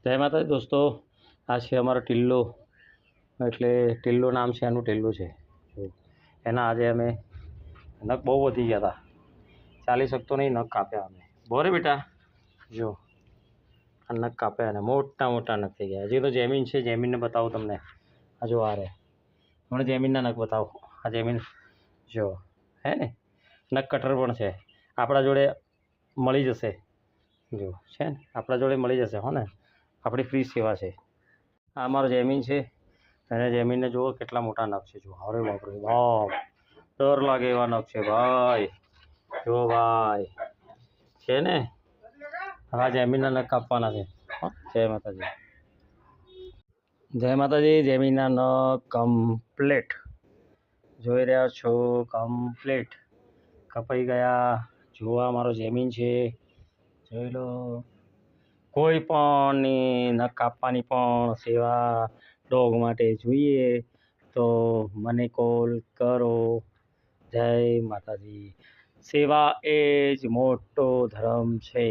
જય માતાજી દોસ્તો, આ છે અમારો ટિલ્લો. એટલે ટિલ્લો નામ છે, આનું ટિલ્લો છે. એના આજે અમે નખ બહુ વધી ગયા હતા, ચાલી શકતો નહીં, નખ કાપ્યા અમે. બોરે બેટા, જો આ નખ કાપ્યા અને મોટા મોટા નખ થઈ ગયા. હજી તો જેમીન છે, જેમીનને બતાવું તમને. આ જો આ રે, મને જેમીનના નખ બતાવો. આ જેમીન જો હે ને, નખ કટર પણ છે. આપણા જોડે મળી જશે, જો છે ને, આપણા જોડે મળી જશે હો ને. આપણી ફ્રી સેવા છે. આ અમારો જેમીન છે, અને જેમીનને જુઓ કેટલા મોટા નખ છે. જો અરે બાપરે બાપ, ડર લાગે એવા નખ છે ભાઈ. જો ભાઈ છે ને, હા જેમીનના નખ કાપવાના છે. જય માતાજી, જય માતાજી. જેમીનના નખ કમ્પ્લેટ જોઈ રહ્યા છો, કમ્પ્લેટ કપાઈ ગયા. જોવા મારો જેમીન છે, જોઈ લો. કોઈ પણની નખ કાપવાની પણ સેવા ડોગ માટે જોઈએ તો મને કોલ કરો. જય માતાજી. સેવા એ જ મોટો ધર્મ છે.